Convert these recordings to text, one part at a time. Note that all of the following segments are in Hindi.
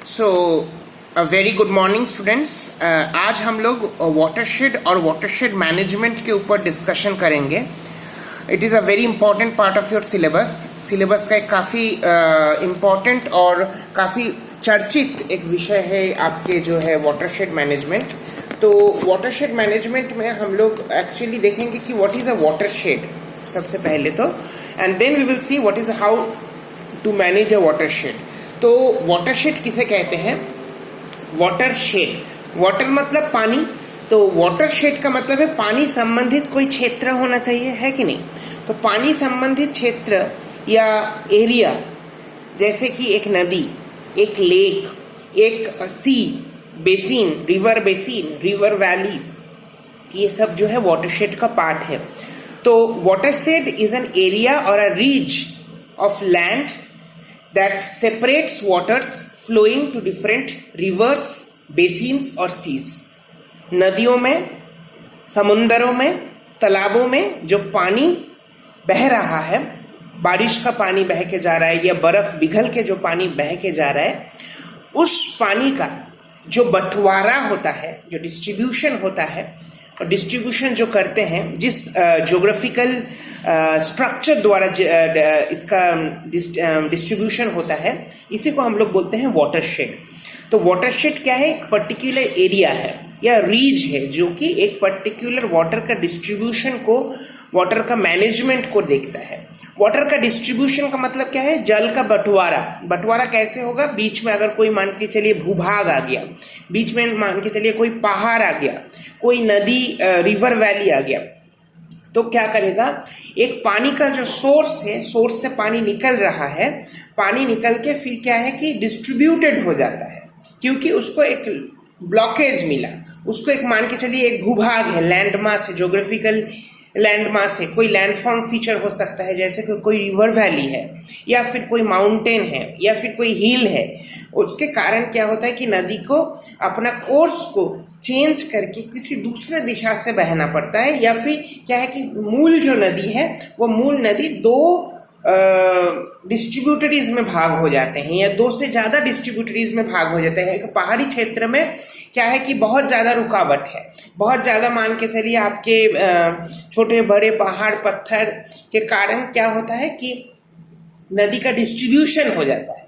So very good morning students. आज हम लोग वाटरशेड और वाटरशेड मैनेजमेंट के ऊपर डिस्कशन करेंगे। It is a very important part of your syllabus का एक काफ़ी इम्पॉर्टेंट और काफ़ी चर्चित एक विषय है आपके जो है वाटरशेड मैनेजमेंट। तो वाटरशेड मैनेजमेंट में हम लोग एक्चुअली देखेंगे कि व्हाट इज़ अ वाटरशेड सबसे पहले तो, and then we will see what is how to manage a watershed. तो वाटरशेड किसे कहते हैं? वाटरशेड, वाटर मतलब पानी, तो वाटरशेड का मतलब है पानी संबंधित कोई क्षेत्र होना चाहिए, है कि नहीं? तो पानी संबंधित क्षेत्र या एरिया, जैसे कि एक नदी, एक लेक, एक सी बेसिन, रिवर वैली, ये सब जो है वाटरशेड का पार्ट है। तो watershed is an area or a ridge of land that separates waters flowing to different rivers, basins और seas। नदियों में, समुंदरों में, तालाबों में जो पानी बह रहा है, बारिश का पानी बह के जा रहा है या बर्फ पिघल के जो पानी बह के जा रहा है, उस पानी का जो बंटवारा होता है, जो डिस्ट्रीब्यूशन होता है, और डिस्ट्रीब्यूशन जो करते हैं जिस ज्योग्राफिकल स्ट्रक्चर द्वारा इसका डिस्ट्रीब्यूशन होता है, इसी को हम लोग बोलते हैं वाटरशेड। तो वाटरशेड क्या है? एक पर्टिकुलर एरिया है या रीज है जो कि एक पर्टिकुलर वाटर का डिस्ट्रीब्यूशन को, वाटर का मैनेजमेंट को देखता है। वाटर का डिस्ट्रीब्यूशन का मतलब क्या है? जल का बंटवारा कैसे होगा? बीच में अगर कोई मान के चलिए भूभाग आ गया, बीच में मान के चलिए कोई पहाड़ आ गया, कोई नदी रिवर वैली आ गया, तो क्या करेगा? एक पानी का जो सोर्स है, सोर्स से पानी निकल रहा है, पानी निकल के फिर क्या है कि डिस्ट्रीब्यूटेड हो जाता है, क्योंकि उसको एक ब्लॉकेज मिला, उसको एक मान के चलिए एक भूभाग है, लैंड मास है, ज्योग्राफिकल लैंड मास है, कोई लैंडफॉर्म फीचर हो सकता है, जैसे कि कोई रिवर वैली है या फिर कोई माउंटेन है या फिर कोई हिल है। उसके कारण क्या होता है कि नदी को अपना कोर्स को चेंज करके किसी दूसरे दिशा से बहना पड़ता है, या फिर क्या है कि मूल जो नदी है वो मूल नदी दो डिस्ट्रीब्यूटरीज में भाग हो जाते हैं या दो से ज्यादा डिस्ट्रीब्यूटरीज में भाग हो जाते हैं। एक पहाड़ी क्षेत्र में क्या है कि बहुत ज्यादा रुकावट है, बहुत ज्यादा मान के चलिए आपके छोटे बड़े पहाड़ पत्थर के कारण क्या होता है कि नदी का डिस्ट्रीब्यूशन हो जाता है।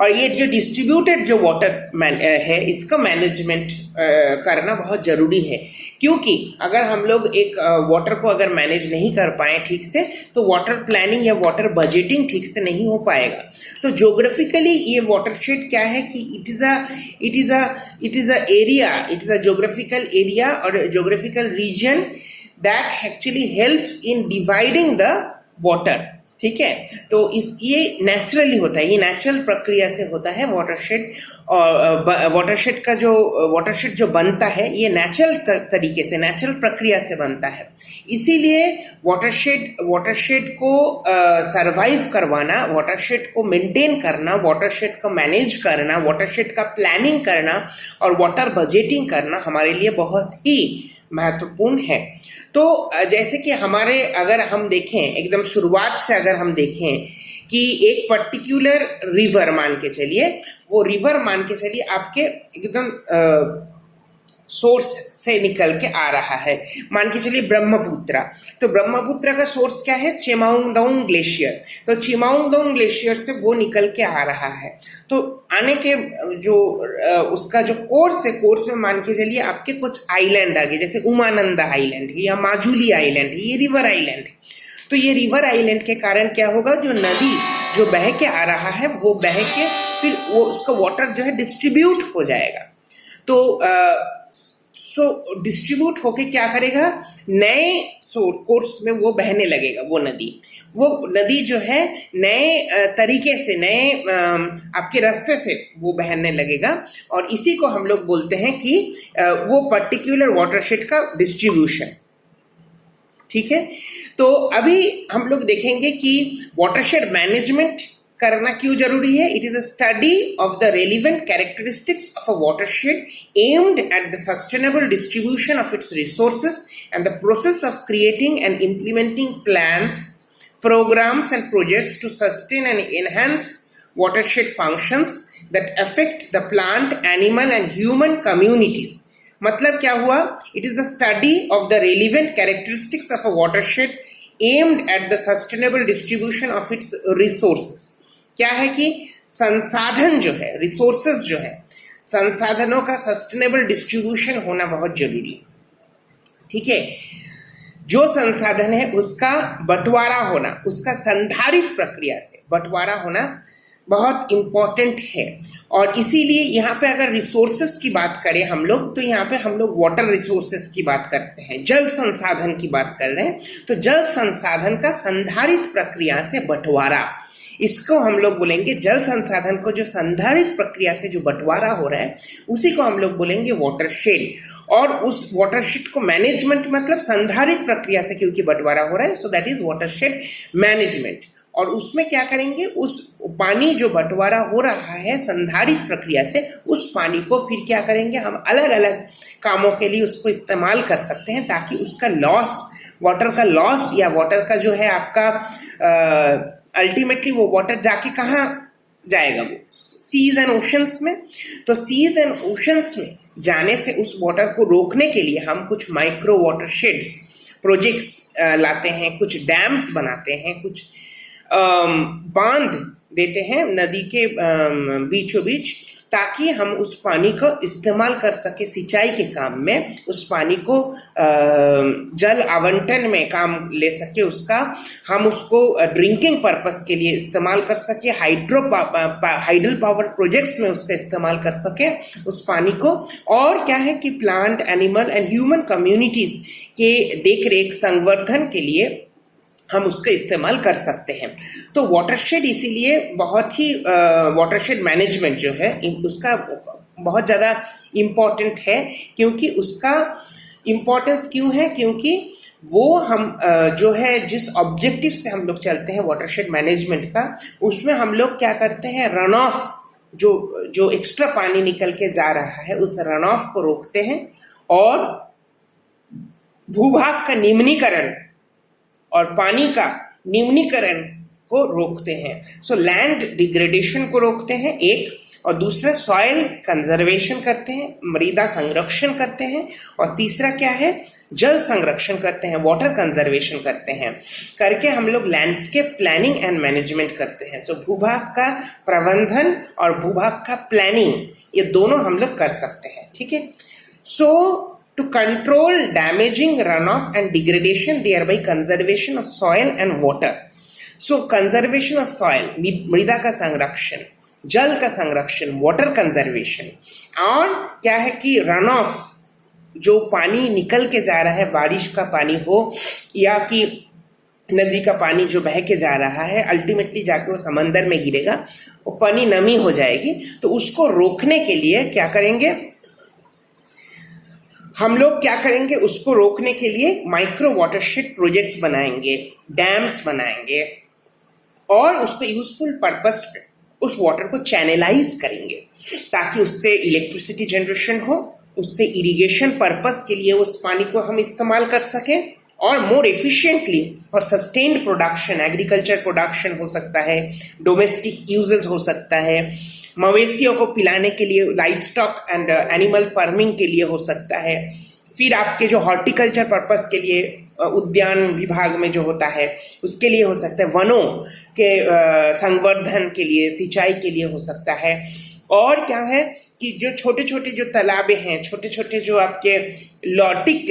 और ये जो डिस्ट्रीब्यूटेड जो वाटर है, इसका मैनेजमेंट करना बहुत जरूरी है, क्योंकि अगर हम लोग एक वाटर को अगर मैनेज नहीं कर पाए ठीक से, तो वाटर प्लानिंग या वाटर बजटिंग ठीक से नहीं हो पाएगा। तो ज्योग्राफिकली ये वाटरशेड क्या है कि it is a area, it is a geographical area or geographical region that actually helps in dividing the water. ठीक है, तो ये नेचुरली होता है, ये नेचुरल प्रक्रिया से होता है वाटरशेड। और वाटरशेड जो बनता है ये नेचुरल तरीके से, नेचुरल प्रक्रिया से बनता है। इसीलिए वाटरशेड को सरवाइव करवाना, वाटरशेड को मेंटेन करना, वाटरशेड को मैनेज करना, वाटरशेड का प्लानिंग करना और वाटर बजटिंग करना हमारे लिए बहुत ही महत्वपूर्ण है। तो जैसे कि हमारे, अगर हम देखें एकदम शुरुआत से, अगर हम देखें कि एक पर्टिकुलर रिवर मान के चलिए, वो रिवर मान के चलिए आपके एकदम सोर्स से निकल के आ रहा है, मान के चलिए ब्रह्मपुत्रा। तो ब्रह्मपुत्रा का सोर्स क्या है? चिमाउंगडोंग ग्लेशियर। तो चिमाउंगडोंग ग्लेशियर से वो निकल के आ रहा है। तो आने के जो उसका जो कोर्स है, कोर्स में मान के चलिए आपके कुछ आइलैंड आ गए, जैसे उमानंदा आइलैंड है या माजुली आइलैंड है, ये रिवर आइलैंड है। तो ये रिवर आइलैंड के कारण क्या होगा? जो नदी जो बह के आ रहा है वो बह के फिर वो उसका वाटर जो है डिस्ट्रीब्यूट हो जाएगा। तो डिस्ट्रीब्यूट होके क्या करेगा? नए कोर्स में वो बहने लगेगा। वो नदी जो है नए तरीके से, नए आपके रास्ते से वो बहने लगेगा, और इसी को हम लोग बोलते हैं कि वो पर्टिकुलर वाटरशेड का डिस्ट्रीब्यूशन। ठीक है, तो अभी हम लोग देखेंगे कि वाटरशेड मैनेजमेंट करना क्यों जरूरी है। It is a study of the relevant characteristics of a watershed aimed at the sustainable distribution of its resources and the process of creating and implementing plans, programs and projects to sustain and enhance watershed functions that affect the plant, animal and human communities. मतलब क्या हुआ? It is the study of the relevant characteristics of a watershed aimed at the sustainable distribution of its resources. क्या है कि संसाधन जो है, रिसोर्सेज जो है, संसाधनों का सस्टेनेबल डिस्ट्रीब्यूशन होना बहुत जरूरी है. ठीक है, जो संसाधन है उसका बंटवारा होना, उसका संधारित प्रक्रिया से बंटवारा होना बहुत इम्पोर्टेंट है. और इसीलिए यहाँ पे अगर रिसोर्सेस की बात करें हम लोग, तो यहाँ पे हम लोग वाटर रिसोर्सेस की बात करते हैं, जल संसाधन की बात कर रहे हैं. तो जल संसाधन का संधारित प्रक्रिया से बंटवारा, इसको हम लोग बोलेंगे. जल संसाधन को जो संधारित प्रक्रिया से जो बंटवारा हो रहा है उसी को हम लोग बोलेंगे वाटरशेड. और उस वाटरशेड को मैनेजमेंट मतलब संधारित प्रक्रिया से क्योंकि बंटवारा हो रहा है, so that is watershed management. और उसमें क्या करेंगे, उस पानी जो बंटवारा हो रहा है संधारित प्रक्रिया से, उस पानी को फिर क्या करेंगे, हम अलग अलग कामों के लिए उसको इस्तेमाल कर सकते हैं, ताकि उसका लॉस, वाटर का लॉस या वाटर का जो है आपका अल्टीमेटली वो वाटर जाके कहाँ जाएगा, वो सीज एंड ओशंस में. तो सीज एंड ओशंस में जाने से उस वाटर को रोकने के लिए हम कुछ माइक्रो वाटरशेड्स प्रोजेक्ट्स लाते हैं, कुछ डैम्स बनाते हैं, कुछ बांध देते हैं नदी के बीचों बीच, ताकि हम उस पानी को इस्तेमाल कर सके सिंचाई के काम में, उस पानी को जल आवंटन में काम ले सके, उसका हम उसको ड्रिंकिंग पर्पस के लिए इस्तेमाल कर सके, हाइडल पावर प्रोजेक्ट्स में उसका इस्तेमाल कर सके उस पानी को. और क्या है कि plant, animal and human communities के देखरेख संवर्धन के लिए हम उसका इस्तेमाल कर सकते हैं. तो वाटरशेड इसीलिए बहुत ही वाटरशेड मैनेजमेंट जो है उसका बहुत ज़्यादा इम्पोर्टेंट है. क्योंकि उसका इम्पोर्टेंस क्यों है, क्योंकि वो हम जो है जिस ऑब्जेक्टिव से हम लोग चलते हैं वाटरशेड मैनेजमेंट का, उसमें हम लोग क्या करते हैं, रन ऑफ जो एक्स्ट्रा पानी निकल के जा रहा है उस रन ऑफ को रोकते हैं, और भूभाग का निम्नीकरण और पानी का निम्नीकरण को रोकते हैं. सो लैंड डिग्रेडेशन को रोकते हैं एक, और दूसरा सॉइल कंजर्वेशन करते हैं, मृदा संरक्षण करते हैं, और तीसरा क्या है, जल संरक्षण करते हैं, वाटर कंजर्वेशन करते हैं. करके हम लोग लैंडस्केप प्लानिंग एंड मैनेजमेंट करते हैं. तो भूभाग का प्रबंधन और भूभाग का प्लानिंग, ये दोनों हम लोग कर सकते हैं. ठीक है. सो to control damaging runoff and degradation, thereby conservation of soil and water. So conservation of soil, मृदा का संरक्षण, जल का संरक्षण, वाटर कंजर्वेशन, और क्या है कि रन ऑफ, जो पानी निकल के जा रहा है, बारिश का पानी हो या कि नदी का पानी जो बह के जा रहा है, अल्टीमेटली जाके वो समंदर में गिरेगा, वो पानी नमी हो जाएगी. तो उसको रोकने के लिए क्या करेंगे हम लोग, क्या करेंगे, उसको रोकने के लिए माइक्रो वाटरशेड प्रोजेक्ट्स बनाएंगे, डैम्स बनाएंगे, और उसको यूजफुल पर्पस पे उस वाटर को चैनलाइज करेंगे, ताकि उससे इलेक्ट्रिसिटी जनरेशन हो, उससे इरिगेशन पर्पस के लिए उस पानी को हम इस्तेमाल कर सकें, और मोर एफिशिएंटली और सस्टेन्ड प्रोडक्शन, एग्रीकल्चर प्रोडक्शन हो सकता है, डोमेस्टिक यूजेस हो सकता है, मवेशियों को पिलाने के लिए life stock and animal farming के लिए हो सकता है, फिर आपके जो हॉर्टिकल्चर पर्पस के लिए उद्यान विभाग में जो होता है उसके लिए हो सकता है, वनों के संवर्धन के लिए, सिंचाई के लिए हो सकता है. और क्या है कि जो छोटे छोटे जो तालाबे हैं, छोटे छोटे जो आपके लॉटिक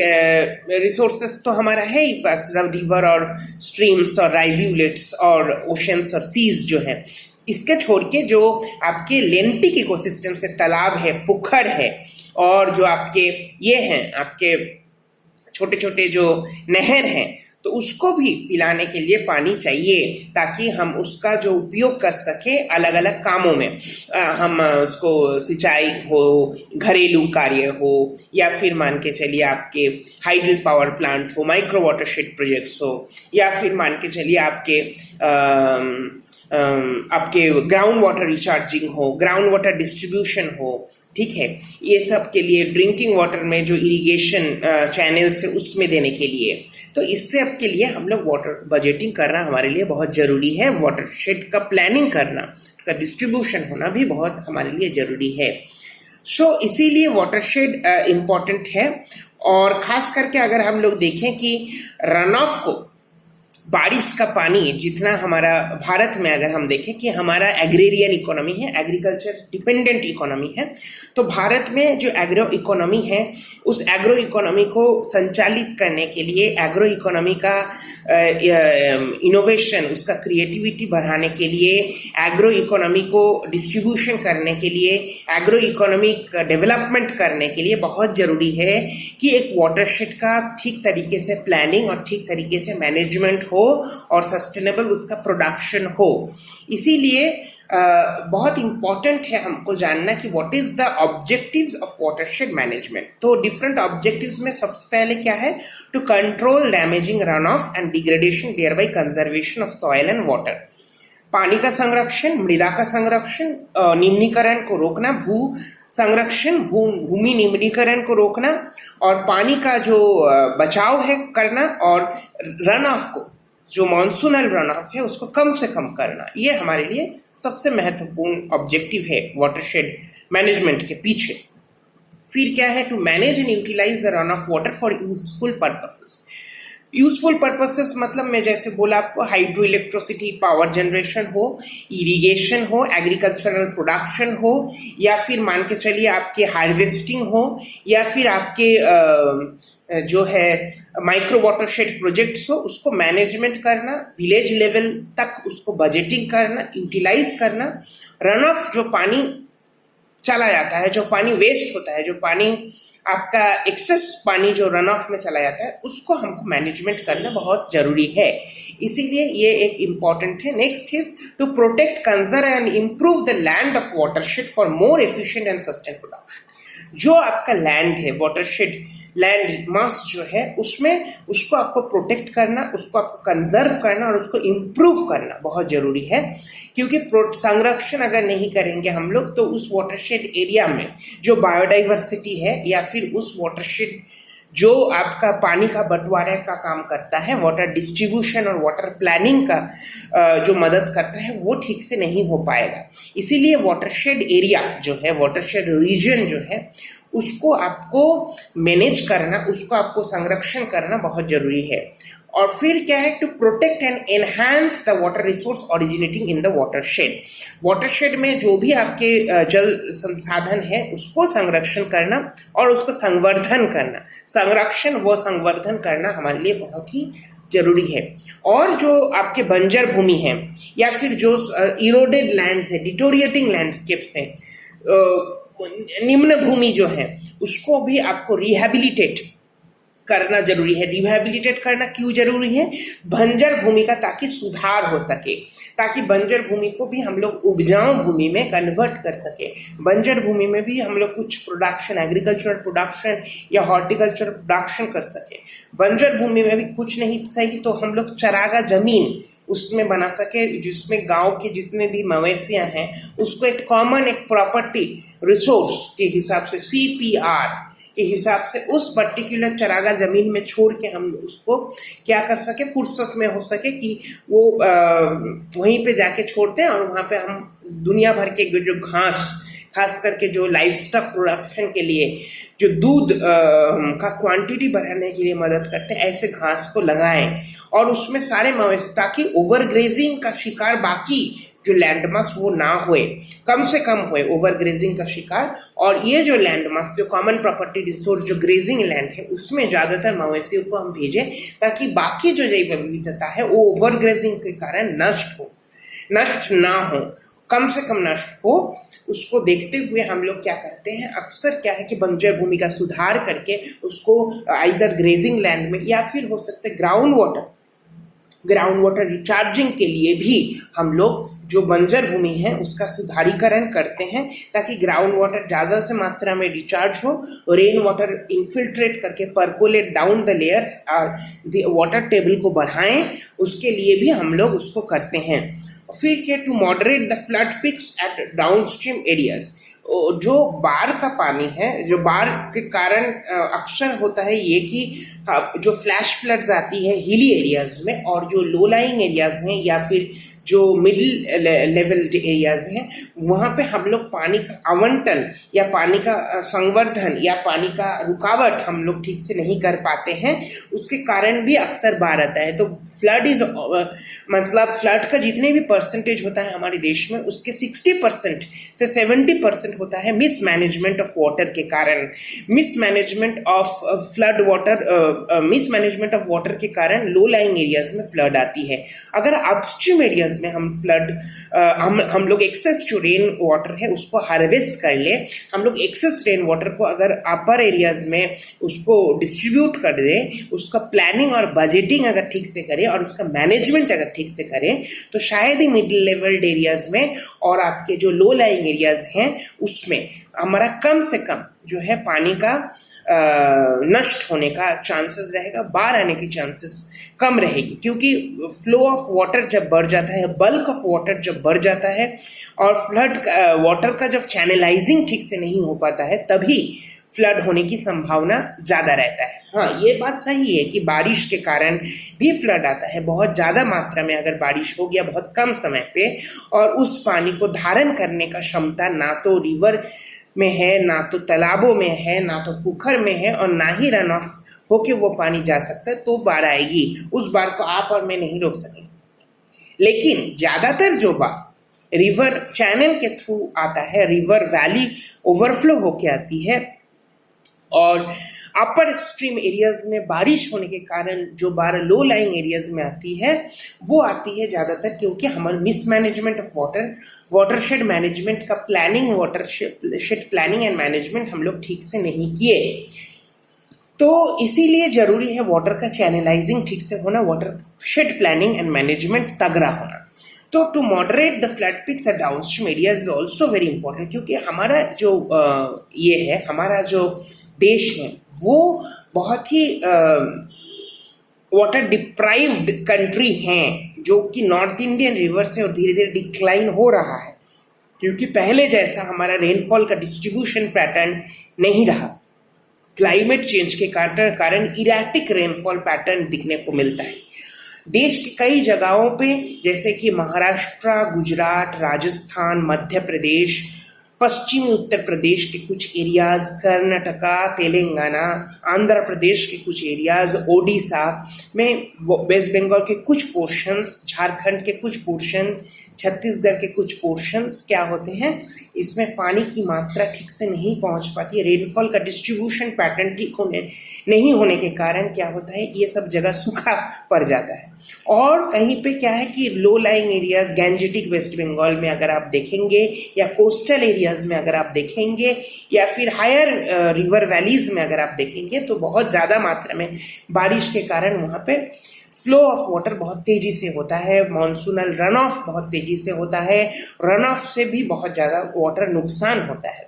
रिसोर्सेस तो हमारा है ही पास, रिवर और स्ट्रीम्स और राइव्यूलेट्स और ओशंस और सीज जो है, इसके छोड़ के जो आपके लेंटिक इकोसिस्टम से तालाब है, पुखर है, और जो आपके ये हैं आपके छोटे छोटे जो नहर हैं, तो उसको भी पिलाने के लिए पानी चाहिए, ताकि हम उसका जो उपयोग कर सके अलग अलग कामों में. हम उसको सिंचाई हो, घरेलू कार्य हो, या फिर मान के चलिए आपके हाइडल पावर प्लांट हो, माइक्रो वाटरशेड प्रोजेक्ट्स हो, या फिर मान के चलिए आपके ग्राउंड वाटर रिचार्जिंग हो, ग्राउंड वाटर डिस्ट्रीब्यूशन हो. ठीक है, ये सब के लिए ड्रिंकिंग वाटर में जो इरिगेशन चैनल से उसमें देने के लिए. तो इससे अब के लिए हम लोग वाटर बजटिंग करना हमारे लिए बहुत ज़रूरी है, वाटरशेड का प्लानिंग करना उसका डिस्ट्रीब्यूशन होना भी बहुत हमारे लिए जरूरी है। इसीलिए वाटरशेड इम्पॉर्टेंट है। और खास करके अगर हम लोग देखें कि रन ऑफ को, बारिश का पानी जितना हमारा भारत में अगर हम देखें कि हमारा एग्रेरियन इकोनॉमी है, एग्रीकल्चर डिपेंडेंट इकोनॉमी है, तो भारत में जो एग्रो इकोनॉमी है उस एग्रो इकोनॉमी को संचालित करने के लिए, एग्रो इकोनॉमी का इनोवेशन, उसका क्रिएटिविटी बढ़ाने के लिए, एग्रो इकोनॉमी को डिस्ट्रीब्यूशन करने के लिए, एग्रो इकोनॉमिक डेवलपमेंट करने के लिए बहुत ज़रूरी है कि एक वाटरशेड का ठीक तरीके से प्लानिंग और ठीक तरीके से मैनेजमेंट हो और सस्टेनेबल उसका प्रोडक्शन हो। इसीलिए बहुत इंपॉर्टेंट है हमको जानना कि what is the objectives of watershed management. तो डिफरेंट ऑब्जेक्टिव्स में सबसे पहले क्या है, to control damaging runoff and degradation, thereby conservation of soil and water. पानी का संरक्षण, मृदा का संरक्षण, निम्नीकरण को रोकना, भू संरक्षण, भूमि निम्नीकरण को रोकना, और पानी का जो बचाव है करना, और रन ऑफ को, जो मॉनसूनल रन ऑफ है उसको कम से कम करना। ये हमारे लिए सबसे महत्वपूर्ण ऑब्जेक्टिव है वाटरशेड मैनेजमेंट के पीछे। फिर क्या है, to manage and utilise the runoff water for useful purposes. Useful purposes मतलब मैं जैसे बोला आपको, हाइड्रो इलेक्ट्रिसिटी पावर जनरेशन हो, इरिगेशन हो, एग्रीकल्चरल प्रोडक्शन हो, या फिर मान के चलिए आपके हार्वेस्टिंग हो, या फिर आपके जो है माइक्रो वाटरशेड प्रोजेक्ट्स हो, उसको मैनेजमेंट करना, विलेज लेवल तक उसको बजटिंग करना, यूटिलाइज करना। रन ऑफ, जो पानी चला जाता है, जो पानी वेस्ट होता है, जो पानी आपका एक्सेस पानी जो रन ऑफ में चला जाता है, उसको हमको मैनेजमेंट करना बहुत जरूरी है। इसीलिए ये एक इम्पॉर्टेंट है। Next is to protect, conserve and improve the land of watershed for more efficient and sustain production. जो आपका लैंड है, वाटरशेड लैंड मास जो है, उसमें उसको आपको प्रोटेक्ट करना, उसको आपको कंजर्व करना और उसको इम्प्रूव करना बहुत जरूरी है। क्योंकि संरक्षण अगर नहीं करेंगे हम लोग तो उस वाटरशेड एरिया में जो बायोडाइवर्सिटी है, या फिर उस वाटरशेड जो आपका पानी का बंटवारे का काम करता है, वाटर डिस्ट्रीब्यूशन और वाटर प्लानिंग का जो मदद करता है, वो ठीक से नहीं हो पाएगा। इसीलिए वाटरशेड एरिया जो है, वाटरशेड रीजन जो है, उसको आपको मैनेज करना, उसको आपको संरक्षण करना बहुत जरूरी है। और फिर क्या है, to protect and enhance the water resource originating in the watershed. Watershed में जो भी आपके जल संसाधन है उसको संरक्षण करना और उसको संवर्धन करना। संरक्षण व संवर्धन करना हमारे लिए बहुत ही जरूरी है। और जो आपके बंजर भूमि है, या फिर जो इरोडेड लैंड्स है, डिटोरिएटिंग लैंडस्केप्स है, निम्न भूमि जो है, उसको भी आपको रिहैबिलिटेट करना जरूरी है। रिहैबिलिटेट करना क्यों जरूरी है, बंजर भूमि का ताकि सुधार हो सके, ताकि बंजर भूमि को भी हम लोग उपजाऊ भूमि में कन्वर्ट कर सके। बंजर भूमि में भी हम लोग कुछ प्रोडक्शन, एग्रीकल्चरल प्रोडक्शन या हॉर्टिकल्चर प्रोडक्शन कर सके। बंजर भूमि में भी कुछ नहीं सही तो हम लोग चरागा जमीन उसमें बना सके, जिसमें गांव के जितने भी मवेशियां हैं उसको एक कॉमन, एक प्रॉपर्टी रिसोर्स के हिसाब से, CPR के हिसाब से उस पर्टिकुलर चरागा जमीन में छोड़ के हम उसको क्या कर सके, फुर्सत में हो सके कि वो वहीं पे जाके छोड़ते हैं और वहां पे हम दुनिया भर के जो घास, खास करके जो लाइफ स्टॉक प्रोडक्शन के लिए, जो दूध का क्वांटिटी बढ़ाने के लिए मदद करते हैं, ऐसे घास को लगाएं और उसमें सारे मवेशी, ताकि ओवर ग्रेजिंग का शिकार बाकी जो लैंडमास वो ना होए, कम से कम होए ओवर ग्रेजिंग का शिकार। और ये जो लैंडमास, जो कॉमन प्रॉपर्टी रिसोर्स, जो ग्रेजिंग लैंड है, उसमें ज्यादातर मवेशियों को हम भेजें ताकि बाकी जो जैव विविधता है वो ओवर ग्रेजिंग के कारण नष्ट ना हो, कम से कम नष्ट हो। उसको देखते हुए हम लोग क्या करते हैं, अक्सर क्या है कि बंजर भूमि का सुधार करके उसको आइदर ग्रेजिंग लैंड में, या फिर हो सकते ग्राउंड वाटर रिचार्जिंग के लिए भी हम लोग जो बंजर भूमि है उसका सुधारीकरण करते हैं, ताकि ग्राउंड वाटर ज्यादा से मात्रा में रिचार्ज हो, रेन वाटर इन्फिल्ट्रेट करके परकोलेट डाउन द लेयर्स और वाटर टेबल को बढ़ाएं, उसके लिए भी हम लोग उसको करते हैं। फिर क्या, to moderate the flood peaks at downstream areas. जो बाढ़ का पानी है, जो बाढ़ के कारण अक्सर होता है ये कि जो फ्लैश फ्लड्स आती है हिली एरियाज में, और जो लो लाइंग एरियाज हैं या फिर जो मिडिल लेवल एरियाज हैं वहाँ पे हम लोग पानी का आवंटन या पानी का संवर्धन या पानी का रुकावट हम लोग ठीक से नहीं कर पाते हैं, उसके कारण भी अक्सर बाढ़ आता है। तो फ्लड मतलब फ्लड का जितने भी परसेंटेज होता है हमारे देश में उसके 60% से 70% होता है मिसमैनेजमेंट ऑफ वाटर के कारण। मिसमैनेजमेंट ऑफ वाटर के कारण लो लाइंग एरियाज में फ्लड आती है। अगर अपस्ट्रीम एरियाज में हम फ्लड हम लोग एक्सेस जो रेन वाटर है उसको हार्वेस्ट कर ले, हम लोग एक्सेस रेन वाटर को अगर अपर एरियाज में उसको डिस्ट्रीब्यूट कर दें, उसका प्लानिंग और बजटिंग अगर ठीक से करें और उसका मैनेजमेंट अगर ठीक से करें, तो शायद ही मिडिल लेवल्ड एरियाज में और आपके जो लो लाइंग एरियाज हैं उसमें हमारा कम से कम जो है पानी का नष्ट होने का चांसेस रहेगा, बाढ़ आने की चांसेस कम रहेगी। क्योंकि फ्लो ऑफ वाटर जब बढ़ जाता है, बल्क ऑफ वाटर जब बढ़ जाता है और फ्लड वाटर का जब चैनलाइजिंग ठीक से नहीं हो पाता है, तभी फ्लड होने की संभावना ज़्यादा रहता है। हाँ, ये बात सही है कि बारिश के कारण भी फ्लड आता है। बहुत ज़्यादा मात्रा में अगर बारिश हो गया बहुत कम समय पे और उस पानी को धारण करने का क्षमता ना तो रिवर में है, ना तो तालाबों में है, ना तो पोखर में है और ना ही रन ऑफ होके वो पानी जा सकता है, तो बाढ़ आएगी। उस बाढ़ को आप और मैं नहीं रोक सकेंगे। लेकिन ज़्यादातर जो बाढ़ रिवर चैनल के थ्रू आता है, रिवर वैली ओवरफ्लो होके आती है और अपर स्ट्रीम एरियाज में बारिश होने के कारण जो बाढ़ लो लाइंग एरियाज में आती है वो आती है ज़्यादातर क्योंकि हमारे मिसमैनेजमेंट ऑफ वाटरशेड मैनेजमेंट का planning, watershed planning and management हम लोग ठीक से नहीं किए। तो इसीलिए जरूरी है वाटर का चैनलाइजिंग ठीक से होना, वाटरशेड प्लानिंग एंड मैनेजमेंट तगड़ा होना। तो to moderate the flood peaks at downstream areas is also very important, क्योंकि हमारा जो ये है, हमारा जो देश है वो बहुत ही वाटर डिप्राइव्ड कंट्री हैं, जो कि नॉर्थ इंडियन रिवर से और धीरे धीरे डिक्लाइन हो रहा है, क्योंकि पहले जैसा हमारा रेनफॉल का डिस्ट्रीब्यूशन पैटर्न नहीं रहा। क्लाइमेट चेंज के कारण इरेटिक रेनफॉल पैटर्न दिखने को मिलता है देश की कई जगहों पे, जैसे कि महाराष्ट्र, गुजरात, राजस्थान, मध्य प्रदेश, पश्चिमी उत्तर प्रदेश के कुछ एरियाज, कर्नाटका, तेलंगाना, आंध्र प्रदेश के कुछ एरियाज, ओडिशा में, वेस्ट बंगाल के कुछ पोर्शंस, झारखंड के कुछ पोर्शन, छत्तीसगढ़ के कुछ पोर्शंस क्या होते हैं, इसमें पानी की मात्रा ठीक से नहीं पहुंच पाती है। रेनफॉल का डिस्ट्रीब्यूशन पैटर्न ठीक नहीं होने के कारण क्या होता है, ये सब जगह सूखा पड़ जाता है। और कहीं पे क्या है कि low lying areas, Gangetic West Bengal में अगर आप देखेंगे या कोस्टल एरियाज में अगर आप देखेंगे या फिर हायर रिवर वैलीज में अगर आप देखेंगे, तो बहुत ज़्यादा मात्रा में बारिश के कारण वहाँ पे फ्लो ऑफ वाटर बहुत तेजी से होता है, मॉनसूनल रन ऑफ बहुत तेजी से होता है, रन ऑफ से भी बहुत ज़्यादा वाटर नुकसान होता है।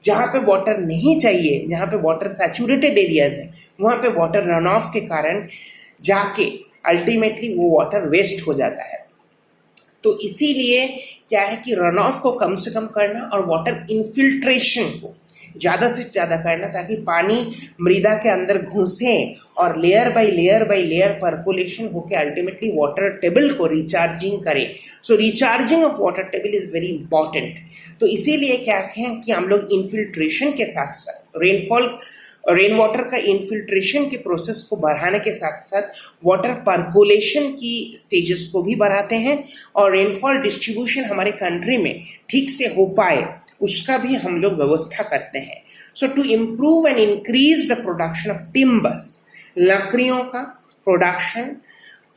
जहाँ पे वाटर नहीं चाहिए, जहाँ पे वाटर सैचुरेटेड एरियाज है, वहाँ पे वाटर रन ऑफ के कारण जाके अल्टीमेटली वो वाटर वेस्ट हो जाता है। तो इसीलिए क्या है कि रन ऑफ को कम से कम करना और वाटर इनफिल्ट्रेशन को ज़्यादा से ज़्यादा करना, ताकि पानी मृदा के अंदर घुसे और लेयर बाय लेयर पर्कुलेशन होकर अल्टीमेटली वाटर टेबल को रिचार्जिंग करे। So recharging of water table is very important. तो इसीलिए क्या कहें कि हम लोग इन्फिल्ट्रेशन के साथ साथ रेन वाटर का इन्फिल्ट्रेशन के प्रोसेस को बढ़ाने के साथ साथ वाटर पर्कुलेशन की स्टेजेस को भी बढ़ाते हैं और रेनफॉल डिस्ट्रीब्यूशन हमारे कंट्री में ठीक से हो पाए उसका भी हम लोग व्यवस्था करते हैं। So to improve and increase the production of timbers, लकड़ियों का प्रोडक्शन,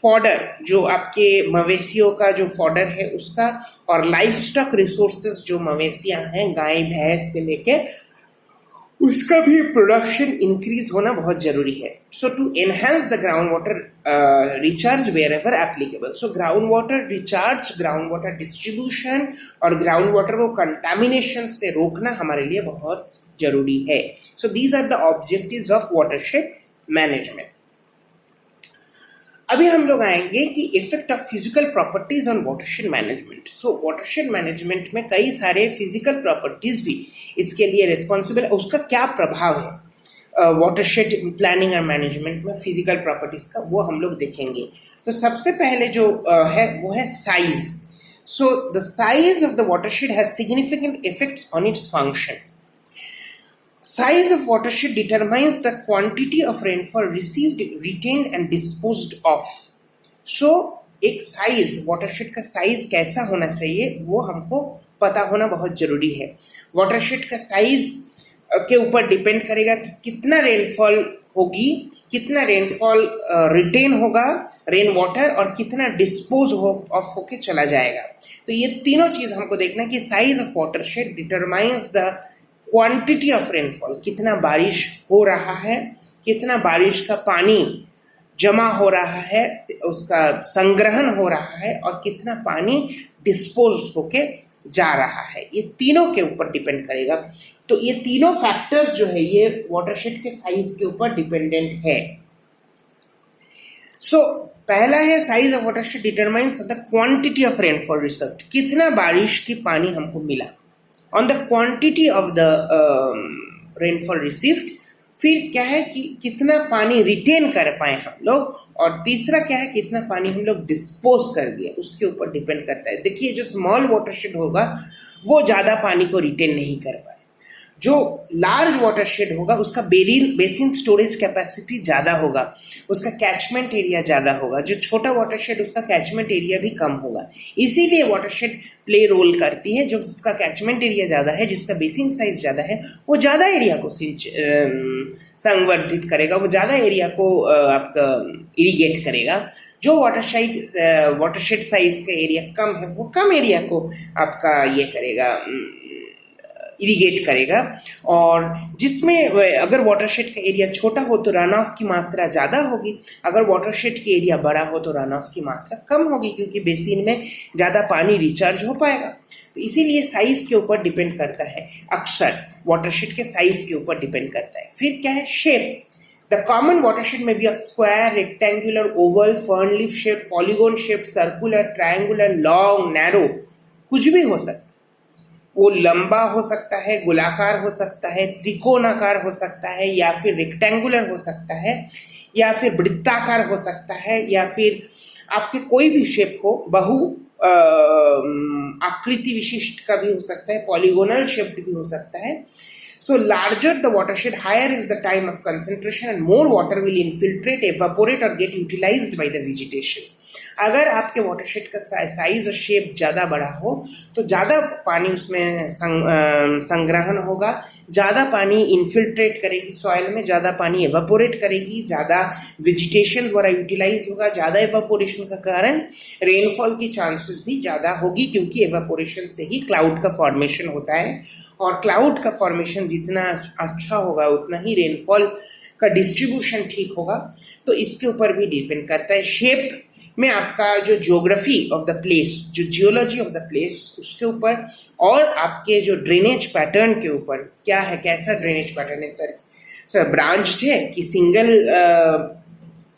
फॉडर जो आपके मवेशियों का जो फॉडर है उसका, और लाइफ स्टॉक रिसोर्सेज जो मवेशियां हैं, गाय भैंस से लेके, उसका भी प्रोडक्शन इंक्रीज होना बहुत जरूरी है। So to enhance the ground water recharge wherever applicable, so ground water recharge, ground water distribution और ग्राउंड वाटर को कंटामिनेशन से रोकना हमारे लिए बहुत जरूरी है। So these are the objectives of watershed management. अभी हम लोग आएंगे कि effect of physical properties on watershed management. So watershed management में कई सारे फिजिकल प्रॉपर्टीज भी इसके लिए रिस्पॉन्सिबल है, उसका क्या प्रभाव है वाटरशेड प्लानिंग और मैनेजमेंट में फिजिकल प्रॉपर्टीज का, वो हम लोग देखेंगे। तो सबसे पहले जो है वो है size. So the size of the watershed has significant effects on its function. Size of watershed determines the quantity of rainfall received, retained and disposed of. So एक साइज, वाटरशेड का साइज कैसा होना चाहिए वो हमको पता होना बहुत जरूरी है. वाटरशेड का साइज के ऊपर डिपेंड करेगा कि कितना रेनफॉल होगी, कितना रेनफॉल रिटेन होगा रेन वाटर, और कितना डिस्पोज ऑफ होके चला जाएगा. तो ये तीनों चीज हमको देखना कि size of watershed determines the quantity of rainfall, कितना बारिश हो रहा है, कितना बारिश का पानी जमा हो रहा है, उसका संग्रहण हो रहा है, और कितना पानी डिस्पोज होके जा रहा है. ये तीनों के ऊपर डिपेंड करेगा. तो ये तीनों फैक्टर्स जो है ये वाटरशेड के साइज के ऊपर डिपेंडेंट है. सो पहला है size of watershed determines the quantity of rainfall received, कितना बारिश की पानी हमको मिला, on the quantity of the rainfall received. फिर क्या है कि कितना पानी रिटेन कर पाए हम लोग, और तीसरा क्या है कितना पानी हम लोग डिस्पोज कर दिए, उसके ऊपर डिपेंड करता है. देखिए जो स्मॉल वाटरशेड होगा वो ज़्यादा पानी को रिटेन नहीं कर पाए. जो लार्ज वाटरशेड होगा उसका बेसिन स्टोरेज कैपेसिटी ज़्यादा होगा, उसका कैचमेंट एरिया ज़्यादा होगा. जो छोटा वाटरशेड उसका कैचमेंट एरिया भी कम होगा. इसीलिए वाटरशेड प्ले रोल करती है. जो जिसका कैचमेंट एरिया ज़्यादा है, जिसका बेसिन साइज ज़्यादा है, वो ज़्यादा एरिया को संवर्धित करेगा, वो ज़्यादा एरिया को आपका इरिगेट करेगा. जो वाटरशेड साइज का एरिया कम है वो कम एरिया को आपका ये करेगा, इरिगेट करेगा. और जिसमें अगर वाटरशेड का एरिया छोटा हो तो रन ऑफ की मात्रा ज़्यादा होगी, अगर वाटरशेड का एरिया बड़ा हो तो रन ऑफ की मात्रा कम होगी, क्योंकि बेसिन में ज़्यादा पानी रिचार्ज हो पाएगा. तो इसीलिए साइज के ऊपर डिपेंड करता है, अक्सर वाटरशेड के साइज के ऊपर डिपेंड करता है. फिर क्या है shape. The common watershed may be of square, rectangular, oval, fern leaf shape, polygon shape, circular, triangular, long, narrow, कुछ भी हो सकता है. वो लंबा हो सकता है, गोलाकार हो सकता है, त्रिकोणाकार हो सकता है, या फिर रेक्टेंगुलर हो सकता है, या फिर वृत्ताकार हो सकता है, या फिर आपके कोई भी शेप हो, बहु आकृति विशिष्ट का भी हो सकता है, पॉलीगोनल शेप भी हो सकता है. So larger the watershed, higher is the time of concentration and more water will infiltrate, evaporate or get utilized by the vegetation. अगर आपके वाटरशेड का साइज और शेप ज़्यादा बड़ा हो तो ज़्यादा पानी उसमें संग्रहण होगा, ज़्यादा पानी इन्फिल्ट्रेट करेगी सॉइल में, ज़्यादा पानी एवापोरेट करेगी, ज़्यादा वेजिटेशन द्वारा यूटिलाइज होगा. ज़्यादा एवापोरेशन का कारण रेनफॉल की चांसेस भी ज़्यादा होगी, क्योंकि एवापोरेशन से ही क्लाउड का फॉर्मेशन होता है, और क्लाउड का फॉर्मेशन जितना अच्छा होगा उतना ही रेनफॉल का डिस्ट्रीब्यूशन ठीक होगा. तो इसके ऊपर भी डिपेंड करता है. शेप में आपका जो ज्योग्राफी ऑफ द प्लेस, जो जियोलॉजी ऑफ द प्लेस, उसके ऊपर, और आपके जो ड्रेनेज पैटर्न के ऊपर क्या है, कैसा ड्रेनेज पैटर्न है सर, ब्रांच्ड है कि सिंगल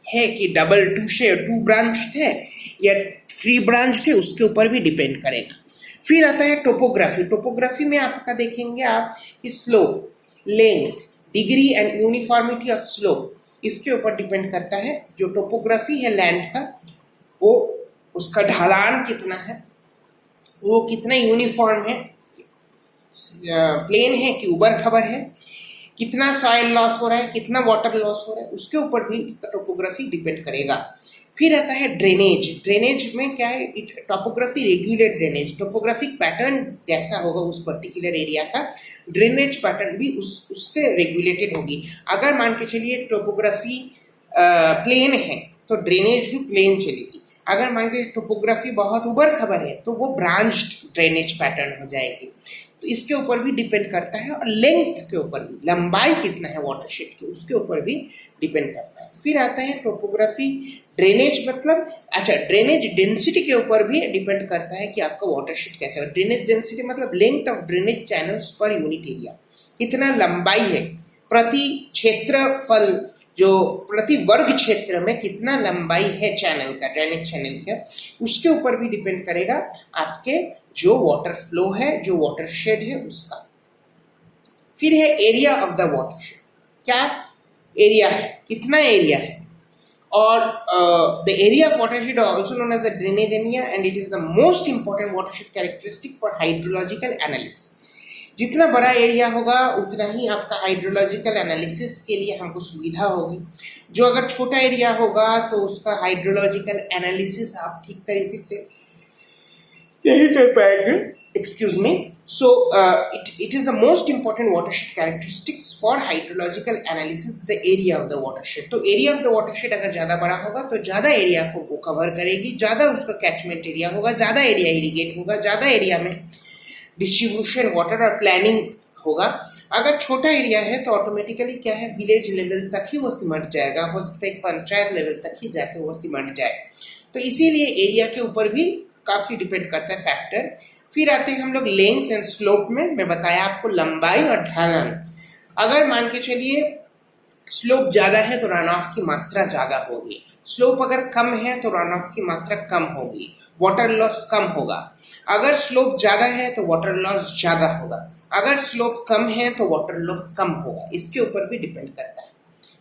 है कि डबल टू ब्रांच्ड है या 3 ब्रांच्ड है, उसके ऊपर भी डिपेंड करेगा. फिर आता है टोपोग्राफी. टोपोग्राफी में आपका देखेंगे आप कि slope, length, degree and uniformity of slope, इसके ऊपर डिपेंड करता है. जो टोपोग्राफी है लैंड का, वो उसका ढलान कितना है, वो कितना यूनिफॉर्म है, प्लेन है कि उबड़ खबर है, कितना सॉइल लॉस हो रहा है, कितना वाटर लॉस हो रहा है, उसके ऊपर भी इसका टोपोग्राफी डिपेंड करेगा. फिर आता है ड्रेनेज. ड्रेनेज में क्या है, topography regulate drainage, topographic pattern जैसा होगा उस पर्टिकुलर एरिया का, ड्रेनेज पैटर्न भी उससे रेगुलेटेड होगी. अगर मान के चलिए टोपोग्राफी प्लेन है तो ड्रेनेज भी प्लेन चलेगी. अगर मान के टोपोग्राफी बहुत उबड़ खबर है तो वो ब्रांच्ड ड्रेनेज पैटर्न हो जाएगी. तो इसके ऊपर भी डिपेंड करता है, और लेंथ के ऊपर भी, लंबाई कितना है वाटरशेड की, उसके ऊपर भी डिपेंड करता है. फिर आता है टोपोग्राफी ड्रेनेज, मतलब अच्छा ड्रेनेज डेंसिटी के ऊपर भी डिपेंड करता है कि आपका वाटरशेड कैसा है. ड्रेनेज डेंसिटी मतलब length of drainage channels per unit area, कितना लंबाई है प्रति क्षेत्रफल, जो प्रति वर्ग क्षेत्र में कितना लंबाई है चैनल का, ड्रेनेज चैनल का, उसके ऊपर भी डिपेंड करेगा आपके जो वाटर फ्लो है, जो वाटरशेड है उसका. फिर है एरिया ऑफ द वाटरशेड. क्या एरिया है, कितना एरिया है. और the area of watershed are also known as the drainage area and it is the most important watershed characteristic for hydrological analysis. जितना बड़ा एरिया होगा उतना ही आपका हाइड्रोलॉजिकल एनालिसिस के लिए हमको सुविधा होगी। जो अगर छोटा एरिया होगा तो उसका हाइड्रोलॉजिकल एनालिसिस आप ठीक तरीके से नहीं कर पाएंगे। Excuse me. So it is the most important watershed characteristics for hydrological analysis the area of the watershed. तो area of the watershed अगर ज़्यादा बड़ा होगा तो ज़्यादा एरिया को वो कवर करेगी, ज़्यादा उसका कैचमेंट एरिया होगा, ज़्यादा एरिया इरीगेट होगा, ज़्यादा एरिया में डिस्ट्रीब्यूशन वाटर और प्लानिंग होगा। अगर छोटा एरिया है तो ऑटोमेटिकली क्या है, विलेज लेवल तक ही वो सिमट जाएगा, हो सकता है पंचायत लेवल तक ही जाके वो सिमट जाए। तो इसीलिए एरिया के ऊपर भी काफ़ी डिपेंड करता है फैक्टर। फिर आते हैं हम लोग लेंथ एंड स्लोप में। मैं बताया आपको लंबाई और ढलान। अगर मान के चलिए स्लोप ज़्यादा है तो रन ऑफ की मात्रा ज़्यादा होगी, स्लोप अगर कम है तो रन ऑफ की मात्रा कम होगी, वाटर लॉस कम होगा। अगर स्लोप ज़्यादा है तो वाटर लॉस ज़्यादा होगा, अगर स्लोप कम है तो वाटर लॉस कम होगा। इसके ऊपर भी डिपेंड करता है,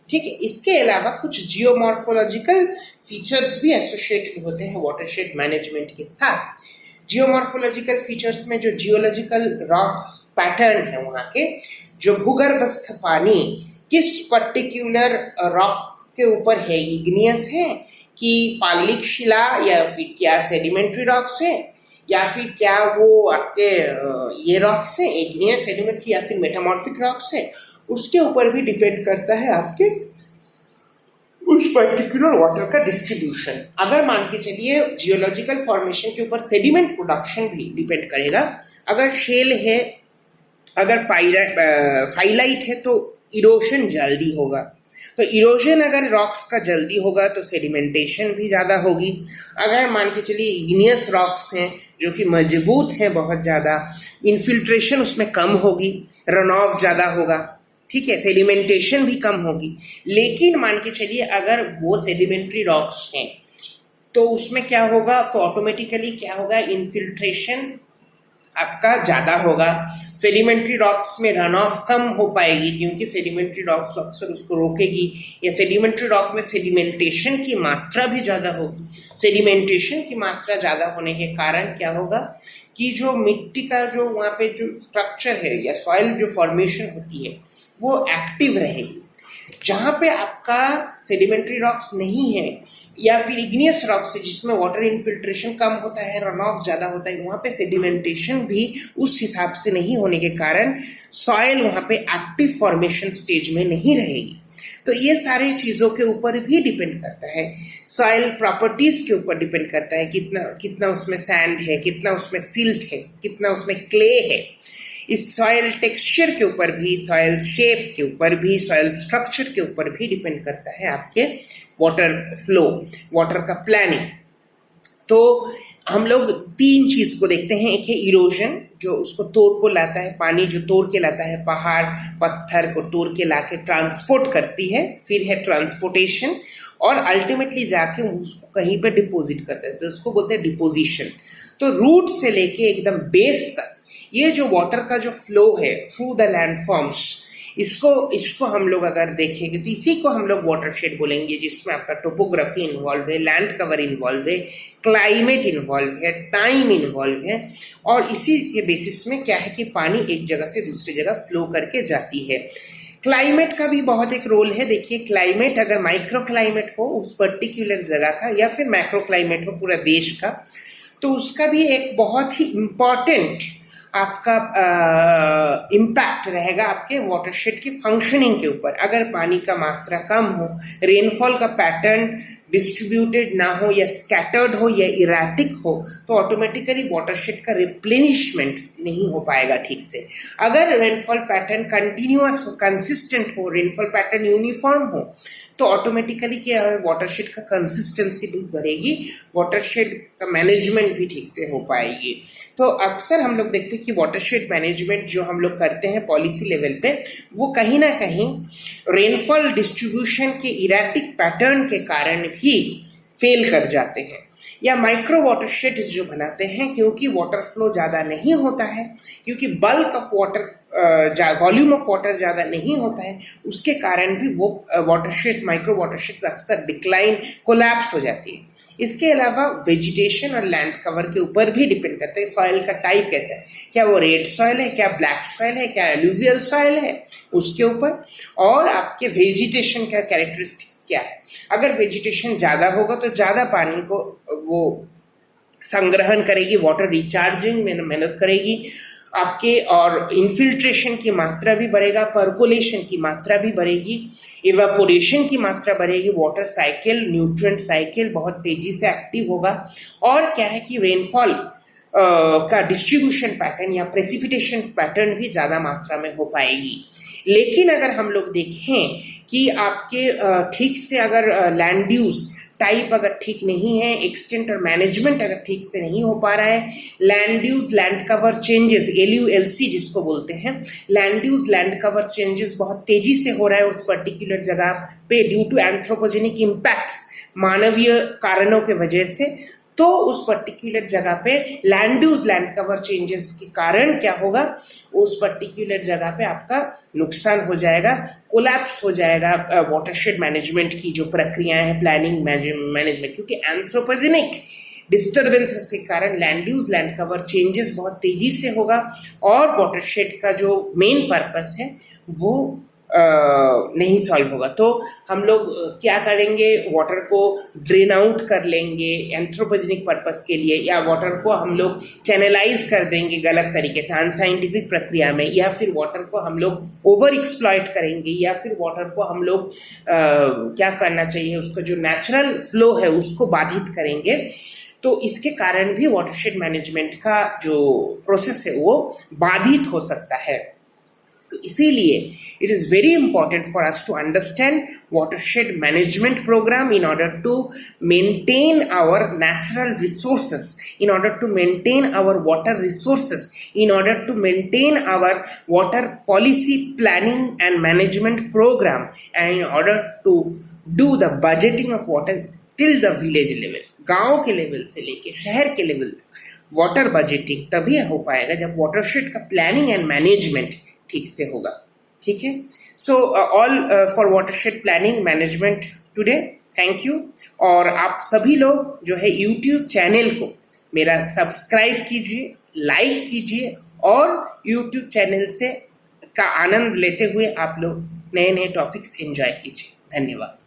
ठीक है। इसके अलावा कुछ जियोमॉर्फोलॉजिकल फीचर्स भी एसोसिएटेड होते हैं वाटरशेड मैनेजमेंट के साथ। जियोमॉर्फोलॉजिकल फीचर्स में जो जियोलॉजिकल रॉक पैटर्न है, वहाँ के जो भूगर्भस्थ पानी किस पर्टिकुलर रॉक के ऊपर है, इग्नियस है कि पाललिक शिला या फिर क्या सेडिमेंट्री रॉक्स है या फिर क्या वो आपके ये रॉक्स है इग्नियस सेडिमेंट्री या फिर मेटामॉर्फिक रॉक्स है, उसके ऊपर भी डिपेंड करता है आपके उस पर्टिकुलर वाटर का डिस्ट्रीब्यूशन। अगर मान के चलिए जियोलॉजिकल फॉर्मेशन के ऊपर सेडिमेंट प्रोडक्शन भी डिपेंड करेगा। अगर शेल है, अगर फाइलाइट है तो इरोशन जल्दी होगा, तो इरोशन अगर रॉक्स का जल्दी होगा तो सेडिमेंटेशन भी ज़्यादा होगी। अगर मान के चलिए इग्नियस रॉक्स हैं जो कि मजबूत हैं बहुत ज़्यादा, इन्फिल्ट्रेशन उसमें कम होगी, रन ऑफ ज़्यादा होगा, ठीक है, सेडिमेंटेशन भी कम होगी। लेकिन मान के चलिए अगर वो सेडिमेंट्री रॉक्स हैं तो उसमें क्या होगा, तो ऑटोमेटिकली क्या होगा, इन्फिल्ट्रेशन आपका ज़्यादा होगा। सेडिमेंट्री रॉक्स में रन ऑफ कम हो पाएगी क्योंकि सेडिमेंट्री रॉक्स अक्सर उसको रोकेगी, या सेडिमेंट्री रॉक में सेडिमेंटेशन की मात्रा भी ज़्यादा होगी। सेडिमेंटेशन की मात्रा ज़्यादा होने के कारण क्या होगा कि जो मिट्टी का जो वहाँ पे जो स्ट्रक्चर है या सॉइल जो फॉर्मेशन होती है वो एक्टिव रहेगी। जहाँ पे आपका सेडिमेंट्री रॉक्स नहीं है या फिर इग्नियस रॉक्स है जिसमें वाटर इन्फिल्ट्रेशन कम होता है, रन ऑफ ज़्यादा होता है, वहाँ पे सेडिमेंटेशन भी उस हिसाब से नहीं होने के कारण सॉइल वहाँ पे एक्टिव फॉर्मेशन स्टेज में नहीं रहेगी। तो ये सारे चीज़ों के ऊपर भी डिपेंड करता है, सॉइल प्रॉपर्टीज़ के ऊपर डिपेंड करता है, कितना उसमें सैंड है, कितना उसमें सिल्ट है, कितना उसमें क्ले है। इस सॉइल टेक्सचर के ऊपर भी, सॉइल शेप के ऊपर भी, सॉइल स्ट्रक्चर के ऊपर भी डिपेंड करता है आपके वाटर फ्लो, वाटर का प्लानिंग। तो हम लोग तीन चीज़ को देखते हैं। एक है इरोजन जो उसको तोड़ को लाता है, पानी जो तोड़ के लाता है, पहाड़ पत्थर को तोड़ के ला के ट्रांसपोर्ट करती है। फिर है ट्रांसपोर्टेशन और अल्टीमेटली जाके उसको कहीं पे डिपोजिट करता है, तो उसको बोलते हैं डिपोजिशन। तो रूट से लेके एकदम बेस तक ये जो वाटर का जो फ्लो है थ्रू द लैंडफॉर्म्स, इसको हम लोग अगर देखेंगे तो इसी को हम लोग वाटरशेड बोलेंगे, जिसमें आपका टोपोग्राफी इन्वॉल्व है, लैंड कवर इन्वॉल्व है, क्लाइमेट इन्वॉल्व है, टाइम इन्वॉल्व है। और इसी के बेसिस में क्या है कि पानी एक जगह से दूसरी जगह फ्लो करके जाती है। क्लाइमेट का भी बहुत एक रोल है। देखिए क्लाइमेट अगर माइक्रो क्लाइमेट हो उस पर्टिकुलर जगह का या फिर मैक्रो क्लाइमेट हो पूरा देश का, तो उसका भी एक बहुत ही इम्पॉर्टेंट आपका इम्पैक्ट रहेगा आपके वाटरशेड की फंक्शनिंग के ऊपर। अगर पानी का मात्रा कम हो, रेनफॉल का पैटर्न डिस्ट्रीब्यूटेड ना हो या स्कैटर्ड हो या इराटिक हो, तो ऑटोमेटिकली वाटरशेड का रिप्लेनिशमेंट नहीं हो पाएगा ठीक से। अगर रेनफॉल पैटर्न कंटिन्यूअस हो, कंसिस्टेंट हो, रेनफॉल पैटर्न यूनिफॉर्म हो, तो ऑटोमेटिकली क्या है, वाटरशेड का कंसिस्टेंसी भी बढ़ेगी, वाटरशेड का मैनेजमेंट भी ठीक से हो पाएगी। तो अक्सर हम लोग देखते हैं कि वाटरशेड मैनेजमेंट जो हम लोग करते हैं पॉलिसी लेवल पे, वो कहीं ना कहीं रेनफॉल डिस्ट्रीब्यूशन के इराटिक पैटर्न के कारण भी फेल कर जाते हैं। या माइक्रो वाटरशेड्स जो बनाते हैं, क्योंकि वाटर फ्लो ज़्यादा नहीं होता है, क्योंकि bulk of water volume of water ज़्यादा नहीं होता है, उसके कारण भी वो वाटरशेड्स, माइक्रो वाटरशेड्स अक्सर डिक्लाइन, कोलैप्स हो जाती है। इसके अलावा वेजिटेशन और लैंड कवर के ऊपर भी डिपेंड करते हैं, सॉइल का टाइप कैसा है, क्या वो रेड सॉइल है, क्या ब्लैक सॉइल है, क्या एलुवियल सॉइल है, उसके ऊपर, और आपके वेजिटेशन का कैरेक्टरिस्टिक्स क्या है। अगर वेजिटेशन ज़्यादा होगा तो ज़्यादा पानी को वो संग्रहण करेगी, वाटर रिचार्जिंग में मदद करेगी आपके, और इन्फिल्ट्रेशन की मात्रा भी बढ़ेगा, पर्कोलेशन की मात्रा भी बढ़ेगी, इवेपोरेशन की मात्रा बढ़ेगी, वाटर साइकिल, न्यूट्रिएंट साइकिल बहुत तेजी से एक्टिव होगा, और क्या है कि रेनफॉल का डिस्ट्रीब्यूशन पैटर्न या प्रेसिपिटेशन पैटर्न भी ज़्यादा मात्रा में हो पाएगी। लेकिन अगर हम लोग देखें कि आपके ठीक से अगर लैंड यूज टाइप अगर ठीक नहीं है, एक्सटेंट और मैनेजमेंट अगर ठीक से नहीं हो पा रहा है, land use land cover changes, LULC जिसको बोलते हैं, land use land cover changes बहुत तेजी से हो रहा है उस पर्टिकुलर जगह पे ड्यू टू एंथ्रोपोजेनिक इम्पैक्ट्स, मानवीय कारणों के वजह से, तो उस पर्टिकुलर जगह पे land use land cover changes के कारण क्या होगा, उस पर्टिकुलर जगह पे आपका नुकसान हो जाएगा, कोलैप्स हो जाएगा वाटरशेड मैनेजमेंट की जो प्रक्रियाएं हैं, प्लानिंग मैनेजमेंट, क्योंकि एंथ्रोपोजेनिक डिस्टर्बेंसेस के कारण land use land cover changes बहुत तेजी से होगा, और वाटरशेड का जो मेन पर्पस है वो नहीं सॉल्व होगा। तो हम लोग क्या करेंगे, वाटर को ड्रेन आउट कर लेंगे एंथ्रोपोजेनिक पर्पस के लिए, या वाटर को हम लोग चैनलाइज कर देंगे गलत तरीके से अनसाइंटिफिक प्रक्रिया में, या फिर वाटर को हम लोग ओवर एक्सप्लॉइट करेंगे, या फिर वाटर को हम लोग क्या करना चाहिए, उसका जो नेचुरल फ्लो है उसको बाधित करेंगे। तो इसके कारण भी वाटरशेड मैनेजमेंट का जो प्रोसेस है वो बाधित हो सकता है। तो इसीलिए it is very important for us to understand watershed management programme in order to maintain our natural resources, in order to maintain our water resources, in order to maintain our water policy planning and management program, and in order to do the budgeting of water till the village level, गांव के लेवल से लेके शहर के लेवल तक वाटर बजटिंग तभी हो पाएगा जब वाटरशेड का प्लानिंग एंड मैनेजमेंट ठीक से होगा। ठीक है, so all for watershed planning management today, thank you. और आप सभी लोग जो है यूट्यूब चैनल को मेरा सब्सक्राइब कीजिए, लाइक कीजिए, और यूट्यूब चैनल से का आनंद लेते हुए आप लोग नए नए टॉपिक्स एंजॉय कीजिए। धन्यवाद।